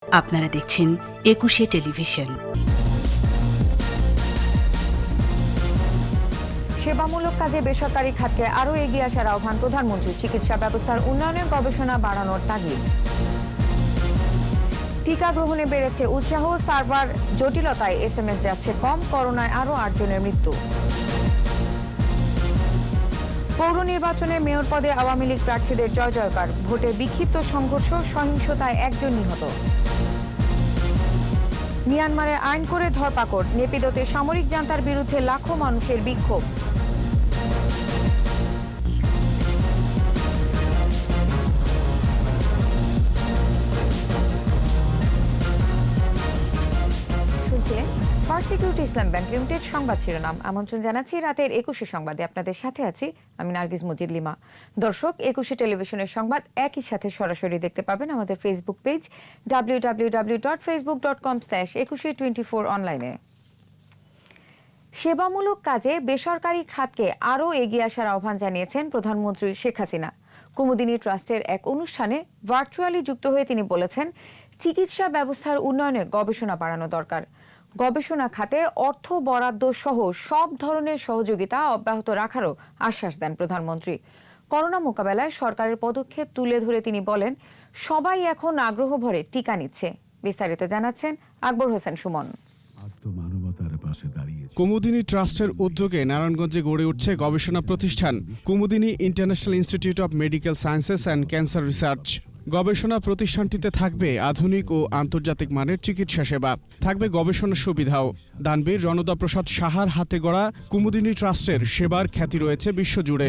আপনারা দেখছেন একুশে টেলিভিশন। সেবামূলক কাজে বেসরকারি খাতকে আরও এগিয়ে আসার আহ্বান প্রধানমন্ত্রীর। চিকিৎসা ব্যবস্থার উন্নয়নে গবেষণা বাড়ানোর তাগিদ। টিকা গ্রহণে বেড়েছে উৎসাহ, সার্ভার জটিলতায় SMS যাচ্ছে কম, করোনায় আরও 8 জনের মৃত্যু। পৌর নির্বাচনে মেয়র পদে আওয়ামী লীগ প্রার্থীদের জয় জয়কার, ভোটে বিক্ষিপ্ত সংঘর্ষ, সহিংসতায় 1 জন নিহত। মিয়ানমারে আইন করে ধরপাকড়, নেপিদোতে সামরিক জান্তার বিরুদ্ধে লাখো মানুষের বিক্ষোভ। শুনছিলেন ফার্স্ট সিকিউরিটি ইসলাম ব্যাংক লিমিটেড সংবাদ শিরোনাম। আমন্ত্রণ জানাচ্ছি রাতের 21 সংবাদে। আপনাদের সাথে আছি আমি নার্গিস মজিদ লিমা। দর্শক, 21 টেলিভিশনের সংবাদ একই সাথে সরাসরি দেখতে পাবেন আমাদের ফেসবুক পেজ www.facebook.com/2124 অনলাইনে। সেবামূলক কাজে বেসরকারি খাতকে আরও এগিয়ে আসার আহ্বান জানিয়েছেন প্রধানমন্ত্রী শেখ হাসিনা। কুমুদিনী ট্রাস্টের এক অনুষ্ঠানে ভার্চুয়ালি যুক্ত হয়ে তিনি বলেছেন, চিকিৎসা ব্যবস্থার উন্নয়নে গবেষণা বাড়ানো দরকার। গবেষণা খাতে অর্থ বরাদ্দ সহ সব ধরনের সহযোগিতা অব্যাহত রাখারও আশ্বাস দেন প্রধানমন্ত্রী। করোনা মোকাবেলায় সরকারের পদক্ষেপ তুলে ধরে তিনি বলেন, সবাই এখন আগ্রহ ভরে টিকা নিচ্ছে। বিস্তারিত জানাচ্ছেন আকবর হোসেন সুমন। কুমুদিনী ট্রাস্টের উদ্যোগে নারায়ণগঞ্জে গড়ে উঠছে গবেষণা প্রতিষ্ঠান Kumudini international institute of medical sciences and cancer research. গবেষণা প্রতিষ্ঠানটিতে থাকবে আধুনিক ও আন্তর্জাতিক মানের চিকিৎসা সেবা, থাকবে গবেষণা সুবিধাও। দানবীর রণদা প্রসাদ সাহার হাতে গড়া কুমুদিনী ট্রাস্টের সেবার খ্যাতি রয়েছে বিশ্বজুড়ে।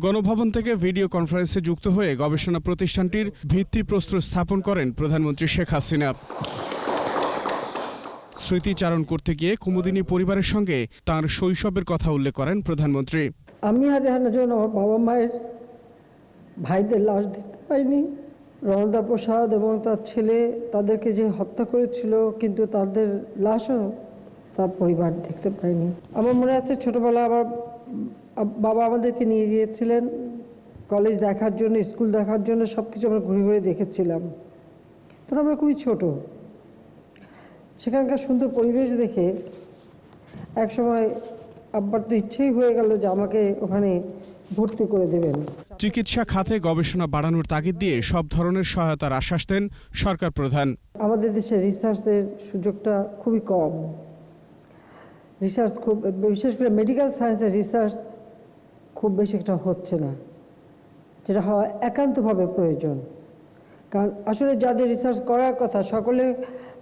গণভবন থেকে ভিডিও কনফারেন্সে যুক্ত হয়ে গবেষণা প্রতিষ্ঠানটির ভিত্তিপ্রস্তর স্থাপন করেন প্রধানমন্ত্রী শেখ হাসিনা। স্মৃতিচারণ করতে গিয়ে কুমুদিনী পরিবারের সঙ্গে তার শৈশবের কথা উল্লেখ করেন প্রধানমন্ত্রী। আমি আর রেহানা যখন আমার বাবা মায়ের ভাইদের লাশ দেখতে পাইনি, রণদা প্রসাদ এবং তার ছেলে তাদেরকে যে হত্যা করেছিল, কিন্তু তাদের লাশও তার পরিবার দেখতে পাইনি। আমার মনে আছে ছোটবেলা আমার বাবা আমাদেরকে নিয়ে গিয়েছিলেন কলেজ দেখার জন্য, স্কুল দেখার জন্য, সব কিছু আমরা ঘুরে ঘুরে দেখেছিলাম। তখন আমরা খুবই ছোট। সেখানকার সুন্দর পরিবেশ দেখে একসময় আব্বার তো ইচ্ছেই হয়ে গেল যে আমাকে ওখানে ভর্তি করে দেবেন। চিকিৎসা খাতে গবেষণা বাড়ানোর তাগিদ দিয়ে সব ধরনের সহায়তার আশ্বাস দেন সরকার প্রধান। আমাদের দেশে রিসার্চের সুযোগটা খুবই কম। রিসার্চ খুব, বিশেষ করে মেডিকেল সায়েন্সের রিসার্চ খুব বেশি একটা হচ্ছে না, যেটা হওয়া একান্তভাবে প্রয়োজন। কারণ আসলে যাদের রিসার্চ করার কথা সকলে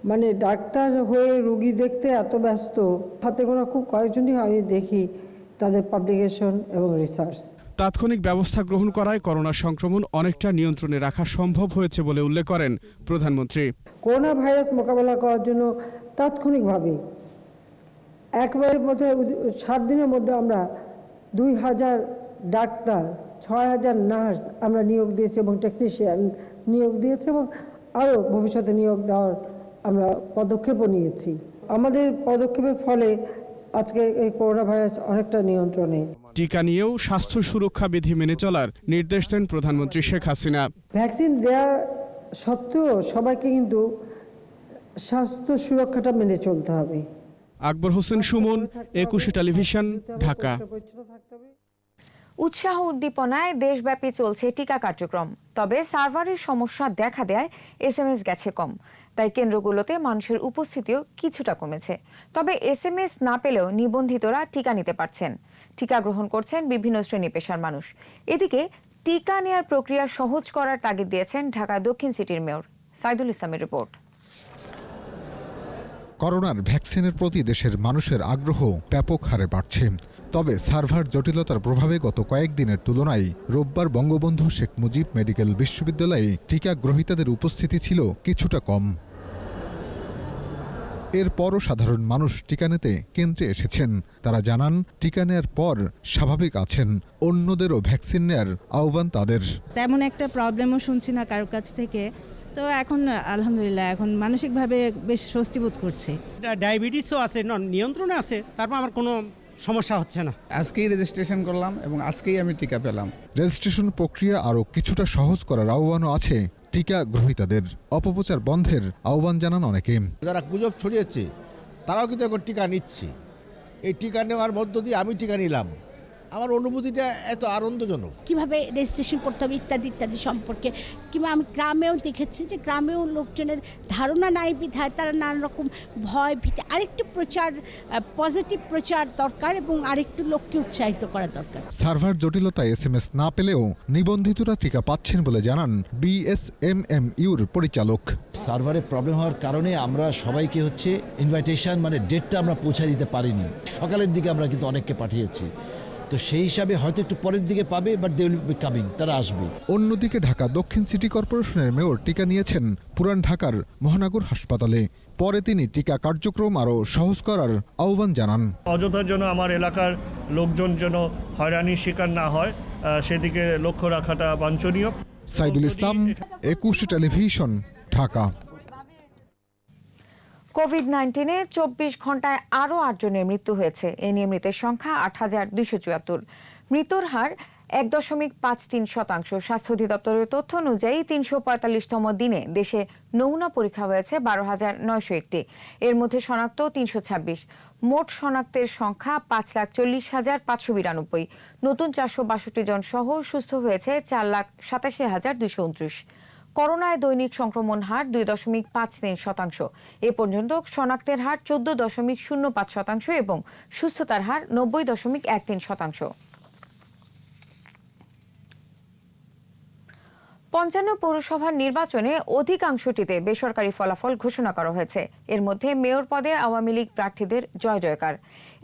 মানে ডাক্তার হয়ে রোগী দেখতে এত ব্যস্ত, হাতে গোনা খুব কয়েকজনই আমি দেখি তাদের পাবলিকেশন এবং রিসার্চ। তাৎক্ষণিক ব্যবস্থা গ্রহণ করায় করোনা সংক্রমণ অনেকটা নিয়ন্ত্রণে রাখা সম্ভব হয়েছে বলে উল্লেখ করেন প্রধানমন্ত্রী। করোনা ভাইরাস মোকাবেলা করার জন্য তাৎক্ষণিকভাবে একবারের মধ্যে 7 দিনের মধ্যে আমরা 2000 ডাক্তার, 6000 নার্স আমরা নিয়োগ দিয়েছি এবং টেকনিশিয়ান নিয়োগ দিয়েছি, এবং আরও ভবিষ্যতে নিয়োগ দেওয়ার আমরা পদক্ষেপও নিয়েছি। আমাদের পদক্ষেপের ফলে আজকে এই করোনা ভাইরাস অনেকটা নিয়ন্ত্রণে। টিকা নিয়েও স্বাস্থ্য সুরক্ষা বিধি মেনে চলার নির্দেশ দেন প্রধানমন্ত্রী শেখ হাসিনা। ভ্যাকসিন দেওয়া সত্ত্বেও সবাইকে কিন্তু স্বাস্থ্য সুরক্ষাটা মেনে চলতে হবে। আকবর হোসেন সুমন, 21 টেলিভিশন, ঢাকা। উৎসাহ উদ্দীপনায় দেশব্যাপী চলছে টিকা কার্যক্রম, তবে সার্ভারের সমস্যা দেখা দেয় SMS গেছে কম। তাই কেন্দ্রগুলোতে মানুষের উপস্থিতিও কিছুটা কমেছে। তবে SMS না পেলেও নিবন্ধিতরা টিকা নিতে পারছেন। টিকা গ্রহণ করছেন বিভিন্ন শ্রেণী পেশার মানুষ। এদিকে টিকা নেয়ার প্রক্রিয়া সহজ করার তাগিদ দিয়েছেন ঢাকা দক্ষিণ সিটির মেয়র। সাইদুল ইসলামের রিপোর্ট। করোনার ভ্যাকসিনের প্রতি দেশের মানুষের আগ্রহ ব্যাপক হারে বাড়ছে। তবে সার্ভার জটিলতার প্রভাবে গত কয়েকদিনের তুলনায় রোববার বঙ্গবন্ধু শেখ মুজিব মেডিকেল বিশ্ববিদ্যালয়ে টিকা গ্রহীতাদের উপস্থিতি ছিল কিছুটা কম। এরপরও সাধারণ মানুষ টিকা নিতে কেন্দ্রে এসেছেন। তারা জানান, টিকা নেয়ার পর স্বাভাবিক আছেন। অন্যদেরও ভ্যাকসিন নেয়ার আহ্বান তাদের। তেমন একটা প্রবলেমও শুনছি না কারোর কাছ থেকে, তো এখন আলহামদুলিল্লাহ এখন মানসিকভাবে বেশ স্বস্তি বোধ করছে। ডায়াবেটিসও আছে, নিয়ন্ত্রণে আছে, তারপর আমার কোনো সমস্যা হচ্ছে না। আজকেই রেজিস্ট্রেশন করলাম এবং আজকেই আমি টিকা পেলাম। রেজিস্ট্রেশন প্রক্রিয়া আরও কিছুটা সহজ করার আহ্বানও আছে টিকা গ্রহীতাদের। অপপ্রচার বন্ধের আহ্বান জানান অনেকে। যারা গুজব ছড়িয়েছে তারাও কিন্তু এখন টিকা নিচ্ছে। এই টিকা নেওয়ার মধ্য দিয়ে আমি টিকা নিলাম, আমার অনুভূতিটা এত আনন্দজনক। কিভাবে রেজিস্ট্রেশন করতে হবে ইত্যাদি ইত্যাদি সম্পর্কে, কিংবা আমি গ্রামেও দেখেছি যে গ্রামেও লোকজনের ধারণা নাই বিধায় তারা নানা রকম ভয় ভীতি। আরেকটু প্রচার, পজিটিভ প্রচার দরকার এবং আরেকটু লোককে উৎসাহিত করা দরকার। সার্ভার জটিলতায় SMS না পেলেও নিবন্ধিতরা টিকা পাচ্ছেন বলে জানান BSMMUর পরিচালক। সার্ভারে প্রবলেম হওয়ার কারণে আমরা সবাইকে ইনভাইটেশন মানে ডেটটা আমরা পৌঁছে দিতে পারিনি। সকালের দিকে আমরা কিন্তু অনেককে পাঠিয়েছি, তো সেই হিসাবে হয়তো একটু পরের দিকে পাবে, but they will be coming, তারা আসবে। অন্যদিকে ঢাকা দক্ষিণ সিটি কর্পোরেশনের মেয়র টিকা নিয়েছেন পুরান ঢাকার মহানগর হাসপাতালে। পরে তিনি টিকা কার্যক্রম আরও সহজ করার আহ্বান জানান। অযথার জন্য আমার এলাকার লোকজন যেন হয়রানির শিকার না হয়, সেদিকে লক্ষ্য রাখাটা বাঞ্ছনীয়। সাইদুল ইসলাম, 21 টেলিভিশন, ঢাকা। কোভিড-19-এ 24 ঘন্টায় আরও 8 জনের মৃত্যু হয়েছে। এ নিয়ে মৃতের সংখ্যা 8,274। মৃত্যুর হার 1.53%। স্বাস্থ্য অধিদপ্তরের তথ্য অনুযায়ী 345তম দিনে দেশে নমুনা পরীক্ষা হয়েছে 12,901টি। এর মধ্যে শনাক্ত 326। মোট শনাক্তের সংখ্যা 5,40,592। নতুন 462 জন সহ সুস্থ হয়েছে 4,87,229। করোনায় দৈনিক সংক্রমণ হার 2.53%। এ পর্যন্ত শনাক্তের হার 14.05% এবং সুস্থতার হার 90.13%। 55 পৌরসভার নির্বাচনে অধিকাংশটিতে বেসরকারি ফলাফল ঘোষণা করা হয়েছে। এর মধ্যে মেয়র পদে আওয়ামী লীগ প্রার্থীদের জয় জয়কার।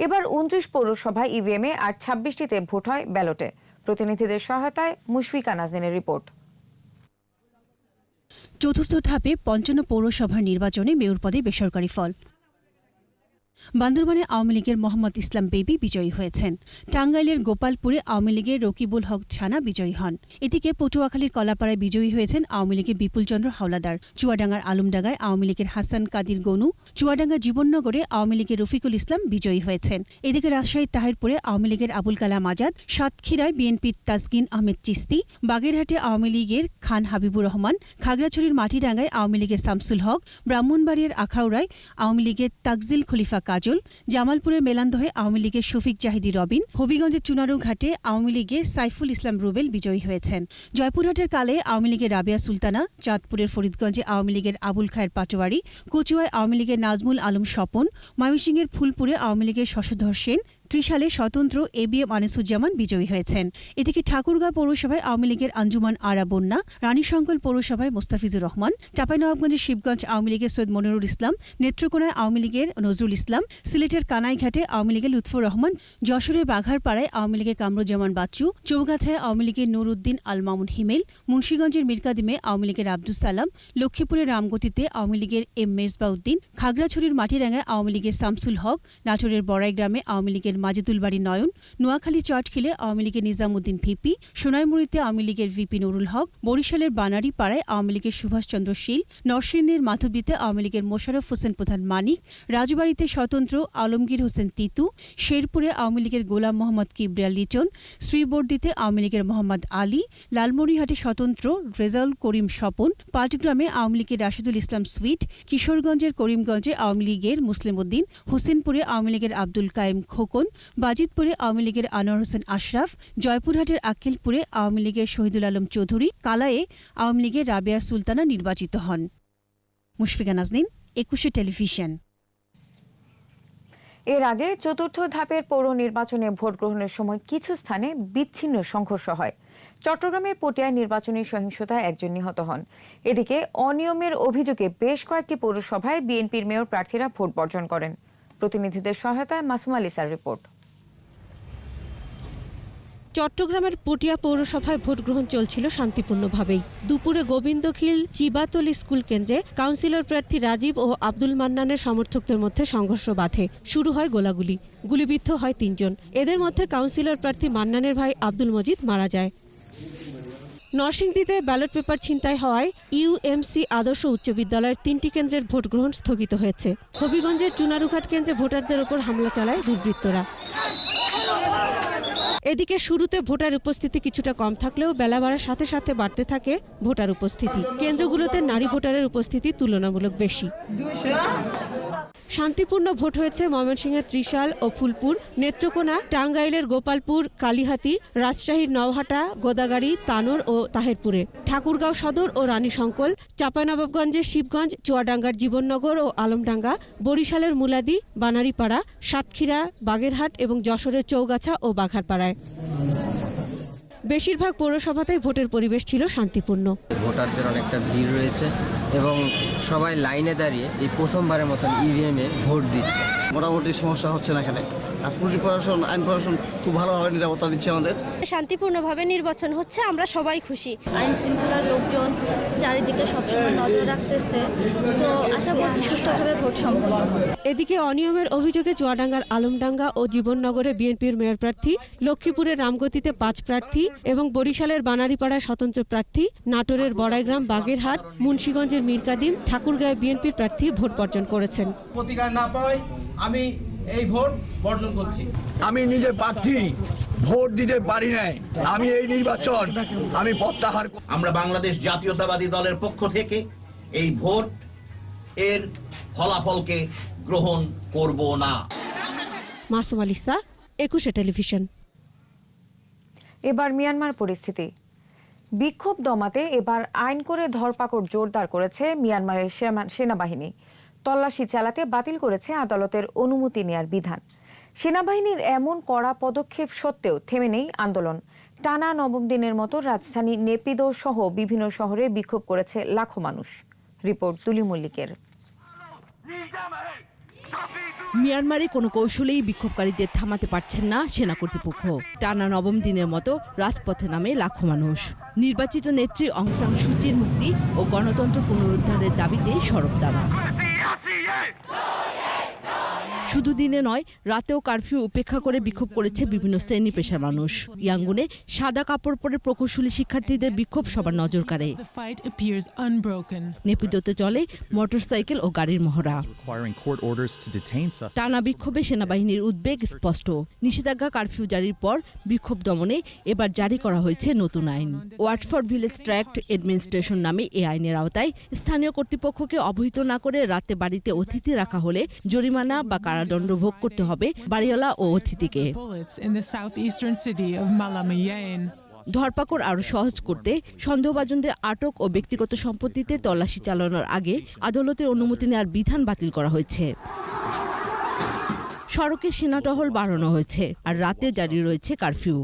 এবার 29 পৌরসভায় ইভিএমে আর 26টিতে ভোট হয় ব্যালটে। প্রতিনিধিদের সহায়তায় মুশফিকা নাজনীনের রিপোর্ট। চতুর্থ ধাপে 55 পৌরসভার নির্বাচনে মেয়র পদে বেসরকারি ফল। বান্দরবানে আওয়ামী লীগের মোহাম্মদ ইসলাম বেবি বিজয়ী হয়েছেন। টাঙ্গাইলের গোপালপুরে আওয়ামী লীগের রকিবুল হক ছানা বিজয়ী হন। এদিকে পটুয়াখালীর কলাপাড়ায় বিজয়ী হয়েছেন আওয়ামী লীগের বিপুলচন্দ্র হাওলাদার। চুয়াডাঙ্গার আলমডাঙ্গায় আওয়ামী লীগের হাসান কাদির গনু, চুয়াডাঙ্গা জীবননগরে আওয়ামী লীগের রফিকুল ইসলাম বিজয়ী হয়েছেন। এদিকে রাজশাহীর তাহিরপুরে আওয়ামী লীগের আবুল কালাম আজাদ, সাতক্ষীরায় বিএনপির তাসকিন আহমেদ চিস্তি, বাগেরহাটে আওয়ামী লীগের খান হাবিবুর রহমান, খাগড়াছড়ির মাটিরাঙ্গায় আওয়ামী লীগের শামসুল হক, ব্রাহ্মণবাড়িয়ার আখাউড়ায় আওয়ামী লীগের তাকজিল খলিফা কাজল, জামালপুরের মেলান্দহে আওয়ামী লীগের শফিক জাহিদি রবিন, হবিগঞ্জের চুনারুঘাটে আওয়ামী লীগের সাইফুল ইসলাম রুবেল বিজয়ী হয়েছেন। জয়পুরহাটের কালে আওয়ামী লীগের রাবেয়া সুলতানা, চাঁদপুরের ফরিদগঞ্জে আওয়ামী লীগের আবুল খায়ের পাটোয়ারি, কচুয়ায় আওয়ামী লীগের নাজমুল আলম স্বপন, ময়মনসিংহের ফুলপুরে আওয়ামী লীগের শশধর সেন, ত্রিশালে স্বতন্ত্র এবিএম আনিসুজ্জামান বিজয়ী হয়েছেন। এদিকে ঠাকুরগাঁও পৌরসভায় আওয়ামী লীগের আঞ্জুমান আরা বন্যা, রানীশঙ্কল পৌরসভায় মোস্তাফিজুর রহমান, চাঁপাইনবাবগঞ্জের শিবগঞ্জ আওয়ামী লীগের সৈয়দ মনিরুল ইসলাম, নেত্রকোনায় আওয়ামী লীগের নজরুল ইসলাম, সিলেটের কানাইঘাটে আওয়ামী লীগের লুৎফর রহমান, যশোরের বাঘারপাড়ায় আওয়ামী লীগের কামরুজ্জামান বাচ্চু, চৌগাছায় আওয়ামী লীগের নুর উদ্দিন আল মামুন হিমেল, মুন্সিগঞ্জের মিরকাদিমে আওয়ামী লীগের আব্দুস সালাম, লক্ষ্মীপুরের রামগতিতে আওয়ামী লীগের এম মেজবাউদ্দিন, খাগড়াছড়ির মাটিরাঙ্গায় আওয়ামী লীগের শামসুল হক, নাটোরের বড়াইগ্রামে আওয়ামী লীগের মাজেদুল বাড়ি নয়ন, নোয়াখালী চটখিলে আওয়ামী লীগের নিজামুদ্দিন ভিপি, সোনাইমুড়িতে আওয়ামী লীগের ভিপি নুরুল হক, বরিশালের বানারী পাড়ায় আওয়ামী লীগের সুভাষচন্দ্র শীল, নরসিংদীর মাধবদীতে আওয়ামী লীগের মোশাররফ হোসেন প্রধান মানিক, রাজবাড়ীতে স্বতন্ত্র আলমগীর হোসেন তিতু, শেরপুরে আওয়ামী লীগের গোলাম মোহাম্মদ কিবরিয়া লিটন, শ্রীবর্দিতে আওয়ামী লীগের মোহাম্মদ আলী, লালমনিরহাটে স্বতন্ত্র রেজাউল করিম স্বপন, পাটগ্রামে আওয়ামী লীগের রাশিদুল ইসলাম সুইট, কিশোরগঞ্জের করিমগঞ্জে আওয়ামী লীগের মুসলিম উদ্দিন, হোসেনপুরে আওয়ামী লীগের আব্দুল কায়েম খোকন, বাজিতপুরে আওয়ামী লীগের আনোয়ার হোসেন আশরাফ, জয়পুরহাটের আক্কেলপুরে আওয়ামী লীগের শহীদুল আলম চৌধুরী, কালায়ে আওয়ামী লীগের রাবেয়া সুলতানা নির্বাচিত হন। মুশফিকা নাজনীন, 21 টেলিভিশন। এর আগে চতুর্থ ধাপের পৌর নির্বাচনে ভোট গ্রহণের সময় কিছু স্থানে বিচ্ছিন্ন সংঘর্ষ হয়। চট্টগ্রামের পটিয়ায় নির্বাচনী সহিংসতায় একজন নিহত হন। এদিকে অনিয়মের অভিযোগে বেশ কয়েকটি পৌরসভায় বিএনপির মেয়র প্রার্থীরা ভোট বর্জন করেন। প্রতিনিধিদের সহায়তায় মাসুম আলিসার রিপোর্ট। চট্টগ্রামের পটিয়া পৌরসভায় ভোট গ্রহণ চলছিল শান্তিপূর্ণভাবেই। দুপুরে গোবিন্দখিল চিবাতলি স্কুল কেন্দ্রে কাউন্সিলর প্রার্থী রাজীব ও আব্দুল মান্নানের সমর্থকদের মধ্যে সংঘর্ষ বাধে। শুরু হয় গোলাগুলি, গুলিবিদ্ধ হয় 3 জন। এদের মধ্যে কাউন্সিলর প্রার্থী মান্নানের ভাই আব্দুল মজিদ মারা যায়। নরসিংদীতে ব্যালট পেপার ছিনতাই হওয়ায় ইউএমসি আদর্শ উচ্চ বিদ্যালয়ের 3টি কেন্দ্রের ভোট গ্রহণ স্থগিত হয়েছে। হবিগঞ্জের চুনারুঘাট কেন্দ্রে ভোটারদের ওপর হামলা চালায় দুর্বৃত্তরা। এদিকে শুরুতে ভোটার উপস্থিতি কিছুটা কম থাকলেও বেলা বাড়ার সাথে সাথে বাড়তে থাকে ভোটার উপস্থিতি। কেন্দ্রগুলোতে নারী ভোটারের উপস্থিতি তুলনামূলক বেশি। শান্তিপূর্ণ ভোট হয়েছে ময়মনসিংহের ত্রিশাল ও ফুলপুর, নেত্রকোনা, টাঙ্গাইলের গোপালপুর, কালিহাতী, রাজশাহীর নওহাটা, গোদাগাড়ী, তানোর ও তাহেরপুরে, ঠাকুরগাঁও সদর ও রানীশঙ্কল, চাঁপাইনবাবগঞ্জের শিবগঞ্জ, চুয়াডাঙ্গার জীবননগর ও আলমডাঙ্গা, বরিশালের মুলাদি, বানারীপাড়া, সাতক্ষীরা, বাগেরহাট এবং যশোরের চৌগাছা ও বাঘারপাড়ায়। বেশিরভাগ পৌরসভাতেই ভোটের পরিবেশ ছিল শান্তিপূর্ণ। ভোটারদের অনেকটা ভিড় রয়েছে এবং সবাই লাইনে দাঁড়িয়ে এই প্রথমবারের মতন ইভিএমে ভোট দিচ্ছে। মোটামুটি সমস্যা হচ্ছে না এখানে। আর পুলিশ প্রশাসন, আইন প্রশাসন খুব ভালোভাবে নিরাপত্তা দিচ্ছে আমাদের। শান্তিপূর্ণভাবে নির্বাচন হচ্ছে, আমরা সবাই খুশি। আইন শৃঙ্খলার লোকজন চারিদিকে সবসময় নজর রাখতেছে, তো আশা করছি সুষ্ঠুভাবে ভোট সম্পন্ন হবে। এদিকে অনিয়মের অভিযোগে চুয়াডাঙ্গার আলমডাঙ্গা ও জীবননগরে বিএনপির মেয়র প্রার্থী, লক্ষ্মীপুরের রামগতিতে ৫ প্রার্থী এবং বরিশালের বানারীপাড়ায় স্বতন্ত্র প্রার্থী, নাটোরের বড়াইগ্রাম, বাগেরহাট, মুন্সিগঞ্জের মীরকাদিম, ঠাকুরগাঁয়ে বিএনপির প্রার্থী ভোট বর্জন করেছেন। প্রতিকার না পাই আমি এই ভোট বর্জন করছি। আমি নিজে প্রার্থী, ভোট দিতে পারি নাই, আমি এই নির্বাচন আমি প্রত্যাহার। আমরা বাংলাদেশ জাতীয়তাবাদী দলের পক্ষ থেকে এই ভোট এর ফলাফলকে গ্রহণ করব না। মাসুম আলিসা, 21 টেলিভিশন। এবার মিয়ানমার পরিস্থিতি। বিক্ষোভ দমাতে এবার আইন করে ধরপাকড় জোরদার করেছে মিয়ানমারের সেনাবাহিনী। তল্লাশি চালাতে বাতিল করেছে আদালতের অনুমতি নেয়ার বিধান। সেনাবাহিনীর এমন কড়া পদক্ষেপ সত্ত্বেও থেমে নেই আন্দোলন। টানা 9ম দিনের মতো রাজধানী নেপিদো সহ বিভিন্ন শহরে বিক্ষোভ করেছে লাখো মানুষ। রিপোর্ট তুলি মল্লিকের। মিয়ানমারে কোনো কৌশলেই বিক্ষোভকারীদের থামাতে পারছেন না সেনা কর্তৃপক্ষ। টানা 9ম দিনের মতো রাজপথে নামে লাখো মানুষ। নির্বাচিত নেত্রী অং সান সুচির মুক্তি ও গণতন্ত্র পুনরুদ্ধারের দাবিতে সড়ক দাঁড়া। শুধু দিনে নয়, রাতেও কারফিউ উপেক্ষা করে বিক্ষোভ করেছে বিভিন্ন শ্রেণী পেশার মানুষ। ইয়াঙ্গুনে সাদা কাপড় পরে প্রকৌশলী শিক্ষার্থীদের বিক্ষোভ সবার নজর কাড়ে। নেপিদোতে চলে মোটরসাইকেল ও গাড়ির মহড়া। টানা বিক্ষোভে সেনাবাহিনীর উদ্বেগ স্পষ্ট। নিষেধাজ্ঞা কারফিউ জারির পর বিক্ষোভ দমনে এবার জারি করা হয়েছে নতুন আইন। ওয়াটফোর্ড ভিলেজ ট্র্যাক্ট অ্যাডমিনিস্ট্রেশন নামে এই আইনের আওতায় স্থানীয় কর্তৃপক্ষকে অবহিত না করে রাতে বাড়িতে অতিথি রাখা হলে জরিমানা বা কারাদণ্ড ভোগ করতে হবে বাড়িওয়ালা ও অতিথিকে। ধরপাকড় আরো সহজ করতে সন্দেহভাজনদের আটক ও ব্যক্তিগত সম্পত্তিতে তল্লাশি চালানোর আগে আদালতের অনুমতি নেওয়ার বিধান বাতিল করা হয়েছে। সড়কে সেনা টহল বাড়ানো হয়েছে আর রাতে জারি রয়েছে কারফিউ।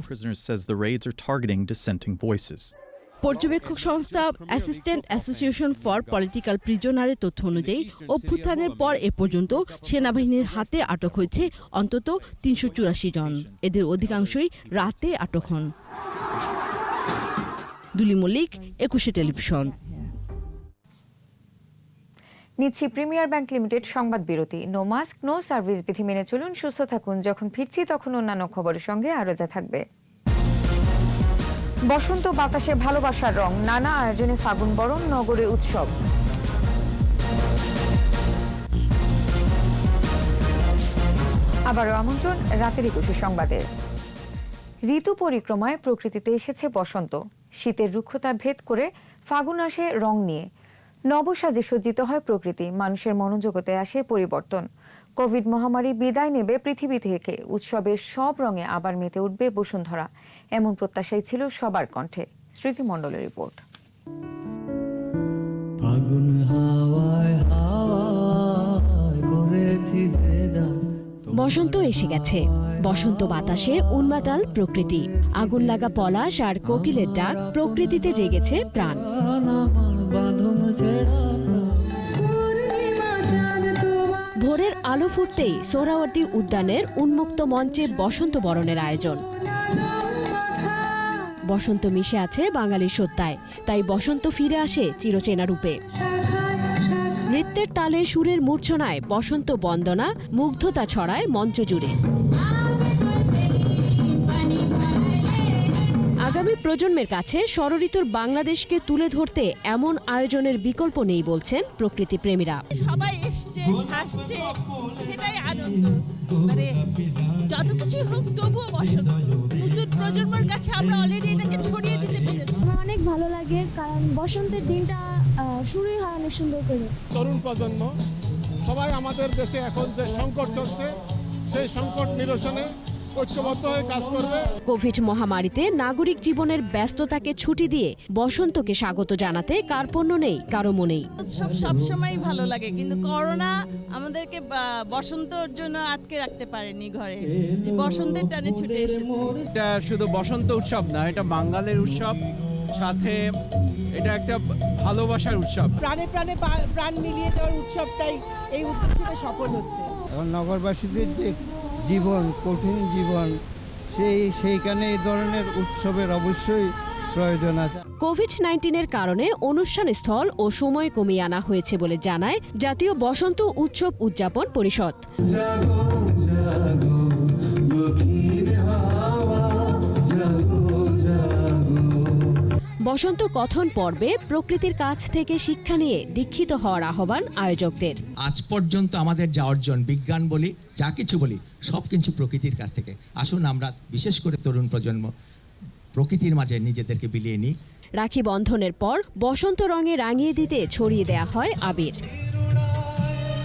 পর্যবেক্ষক সংস্থা অ্যাসিস্ট্যান্ট অ্যাসোসিয়েশন ফর পলিটিক্যাল প্রিজনারের তথ্য অনুযায়ী অভ্যুত্থানের পর এ পর্যন্ত সেনাবাহিনীর হাতে আটক হয়েছে অন্তত ৩৮৪ জন। এদের অধিকাংশই রাতে আটক হন। দুলি মল্লিক, 21 টেলিভিশন। নিচ্ছি প্রিমিয়ার ব্যাংক লিমিটেড সংবাদ বিরতি। নো মাস্ক নো সার্ভিস বিধি মেনে চলুন, সুস্থ থাকুন। যখন ফিরছি তখন অন্যান্য খবরের সঙ্গে আরো যা থাকবে। বসন্ত বাতাসে ভালোবাসার রং, নানা আয়োজনে ফাগুন বরণ, নগরে উৎসব। আবারও আমন্ত্রণ রাতের 21 সংবাদে। ঋতু পরিক্রমায় প্রকৃতিতে এসেছে বসন্ত। শীতের রুক্ষতা ভেদ করে ফাগুন আসে রং নিয়ে। নবসাজে সজ্জিত হয় প্রকৃতি, মানুষের মনোজগতে আসে পরিবর্তন। কোভিড মহামারী বিদায় নেবে পৃথিবী থেকে, উৎসবের সব রঙে আবার মেতে উঠবে বসুন্ধরা, এমন প্রত্যাশাই ছিল সবার কণ্ঠে। স্মৃতি মণ্ডলের রিপোর্ট। বসন্ত এসে গেছে। বসন্ত বাতাসে উন্মাতাল প্রকৃতি, আগুন লাগা পলাশ আর কোকিলের ডাক, প্রকৃতিতে জেগেছে প্রাণ। ভোরের আলো ফুটতেই সোহরাওয়ার্দী উদ্যানের উন্মুক্ত মঞ্চে বসন্ত বরণের আয়োজন। বসন্ত মিশে আছে বাঙালির সত্তায়, তাই বসন্ত ফিরে আসে চিরচেনা রূপে। নৃত্যের তালে সুরের মূর্ছনায় বসন্ত বন্দনা মুগ্ধতা ছড়ায় মঞ্চ জুড়ে। আগামী প্রজন্মের কাছে ষড়ঋতুর বাংলাদেশকে তুলে ধরতে এমন আয়োজনের বিকল্প নেই বলছেন প্রকৃতি প্রেমীরা। সবাই এসছে, হাসছে, সেটাই আনন্দ। মানে যত কিছু হোক তবুও বসন্ত, নতুন প্রজন্মের কাছে আমরা অলরেডি এটাকে ছড়িয়ে দিতে পেরেছি। আমার অনেক ভালো লাগে, কারণ বসন্তের দিনটা শুরুই হয় অনেক সুন্দর করে। তরুণ প্রজন্ম সবাই আমাদের দেশে এখন যে সংকট চলছে সেই সংকট নিরসনে ঐক্যবদ্ধ হয়ে কাজ করবে। কোভিড মহামারীতে নাগরিক জীবনের ব্যস্ততাকে ছুটি দিয়ে বসন্তকে স্বাগত জানাতে কার্পণ্য নেই কারো মনেই। সবসময় ভালো লাগে, কিন্তু করোনা আমাদেরকে বসন্তর জন্য আটকে রাখতে পারেনি ঘরে। বসন্তের টানে ছুটে এসেছি। এটা শুধু বসন্ত উৎসব না, এটা বাঙালির উৎসব, সাথে এটা একটা ভালোবাসার উৎসব। প্রাণে প্রাণে প্রাণ মিলিয়ে দেওয়ার উৎসবটাই এই উদ্দেশ্যে সফল হচ্ছে। এখন নগরবাসীদের যে জীবন, কঠিন জীবন, সেইখানে এই ধরনের উৎসবের অবশ্যই প্রয়োজন আছে। কোভিড-19-এর কারণে অনুষ্ঠান স্থল ও সময় কমিয়ে আনা হয়েছে বলে জানায় জাতীয় বসন্ত উৎসব উদযাপন পরিষদ। বসন্ত কথন পর্বে প্রকৃতির কাছ থেকে শিক্ষা নিয়ে দীক্ষিত হওয়ার আহ্বান আয়োজকদের। আজ পর্যন্ত আমাদের যা অর্জন, বিজ্ঞান বলি, যা কিছু বলি, সব কিছু প্রকৃতির কাছ থেকে। আসুন আমরা বিশেষ করে তরুণ প্রজন্ম প্রকৃতির মাঝে নিজেদেরকে বিলিয়ে নিই। রাখি বন্ধনের পর বসন্ত রঙে রাঙিয়ে দিতে ছড়িয়ে দেয়া হয় আবির।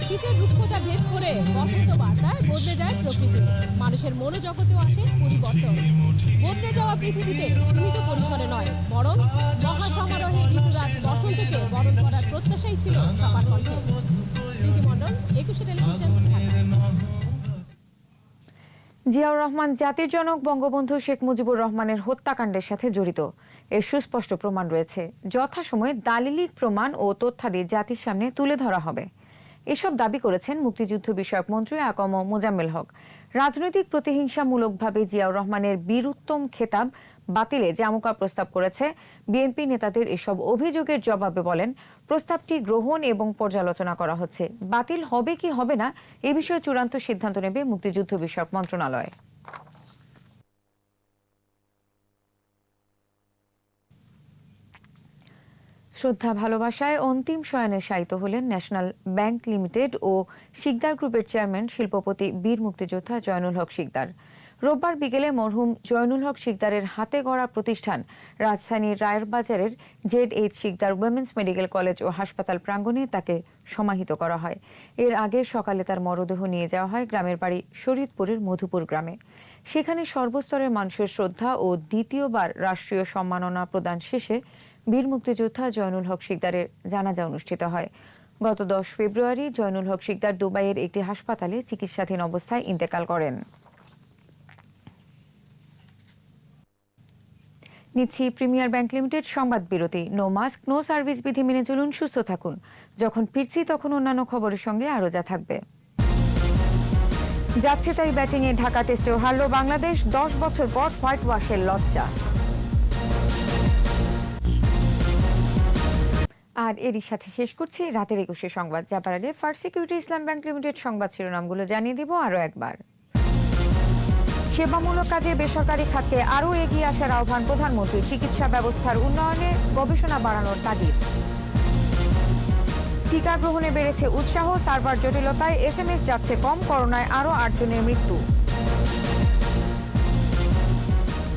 শীতের রুক্ষতা ভেদ করে বসন্ত বার্তায় বদলে যায় প্রকৃতি। মানুষের মনোজগতেও আসে পরিবর্তন। বদলে যাওয়া পৃথিবীতে সীমিত পরিসরে নয়, বরং মহাসমারোহে ঋতুরাজ বসন্তকে বরণ করার প্রত্যাশাই ছিল সবার কণ্ঠে। স্মৃতিমণ্ডল, একুশে টেলিভিশন, ঢাকা। জিয়াউর রহমান জাতির জনক বঙ্গবন্ধু শেখ মুজিবুর রহমানের হত্যাকাণ্ডের সাথে জড়িত, এর সুস্পষ্ট প্রমাণ রয়েছে। যথাসময়ে দালিলিক প্রমাণ ও তথ্যাদি জাতির সামনে তুলে ধরা হবে, এসব দাবি করেছেন মুক্তিযুদ্ধ বিষয়ক মন্ত্রী আকম মোজাম্মেল হক। রাজনৈতিক প্রতিহিংসামূলকভাবে জিয়াউর রহমানের বীরুত্তম খেতাব বাতিলে জামুকা প্রস্তাব করেছে বিএনপি নেতাদের এসব অভিযোগের জবাবে বলেন, প্রস্তাবটি গ্রহণ এবং পর্যালোচনা করা হচ্ছে। বাতিল হবে কি হবে না এ বিষয়ে চূড়ান্ত সিদ্ধান্ত নেবে মুক্তিযুদ্ধ বিষয়ক মন্ত্রণালয়। শ্রদ্ধা ভালোবাসায় অন্তিম শয়নে শায়িত হলেন ন্যাশনাল ব্যাংক লিমিটেড ও শিকদার গ্রুপের চেয়ারম্যান শিল্পপতি বীর মুক্তিযোদ্ধা জয়নুল হক শিকদার। রোববার বিকেলে মরহুম জয়নুল হক শিকদারের হাতে গড়া প্রতিষ্ঠান রাজধানীর রায়ের বাজারের ZH Sikdar women's medical college ও হাসপাতাল প্রাঙ্গণে তাকে সমাহিত করা হয়। এর আগে সকালে তার মরদেহ নিয়ে যাওয়া হয় গ্রামের বাড়ি শরীয়তপুরের মধুপুর গ্রামে। সেখানে সর্বস্তরের মানুষের শ্রদ্ধা ও দ্বিতীয়বার রাষ্ট্রীয় সম্মাননা প্রদান শেষে বীর মুক্তিযোদ্ধা জয়নুল হক শিকদারের জানাজা অনুষ্ঠিত হয়। গত 10 ফেব্রুয়ারি জয়নুল হক শিকদার দুবাইয়ের একটি হাসপাতালে চিকিৎসাধীন অবস্থায় ইন্তেকাল করেন। নিচ্ছি প্রিমিয়ার ব্যাংক লিমিটেড সংবাদ বিরতি। নো মাস্ক নো সার্ভিস বিধি মেনে চলুন, সুস্থ থাকুন। যখন ফিরছি তখন অন্যান্য খবরের সঙ্গে আরো যা থাকবে। যাচ্ছে তাই ব্যাটিংয়ে ঢাকা টেস্টেও হারল বাংলাদেশ, 10 বছর পর হোয়াইট ওয়াশের লজ্জা। আর এরই সাথে শেষ করছি রাতের 21 সংবাদ। যাবার আগে ফার্স্ট সিকিউরিটি ইসলাম ব্যাংক লিমিটেড সংবাদ শিরোনামগুলো জানিয়ে দিব আরো একবার। সেবামূলক কাজে বেসরকারি খাতকে আরও এগিয়ে আসার আহ্বান প্রধানমন্ত্রী। চিকিৎসা ব্যবস্থার উন্নয়নে গবেষণা বাড়ানোর তাগিদ। টিকা গ্রহণে বেড়েছে উৎসাহ, সার্ভার জটিলতায় SMS যাচ্ছে কম, করোনায় আরও 8 জনের মৃত্যু।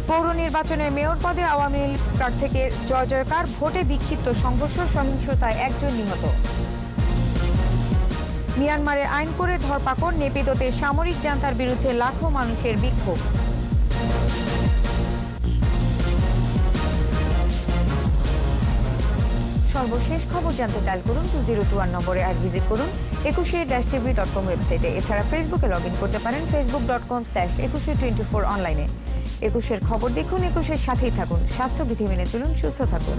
পৌর নির্বাচনে মেয়র পদে আওয়ামী লীগ প্রার্থীকে জয় জয়কার, ভোটে বিক্ষিপ্ত সংঘর্ষ, সহিংসতায় 1 জন নিহত। মিয়ানমারে আইন করে ধরপাকড়, নেপিদোতে সামরিক জান্তার বিরুদ্ধে লাখো মানুষের বিক্ষোভ। সর্বশেষ খবর জানতে ডায়াল করুন 2021 নম্বরে, আর ভিজিট করুন 21-tv.com ওয়েবসাইটে। এছাড়া ফেসবুকে লগ ইন করতে পারেন facebook.com/2124 অনলাইনে। 21-এর খবর দেখুন, 21-এর সাথেই থাকুন। স্বাস্থ্যবিধি মেনে চলুন, সুস্থ থাকুন।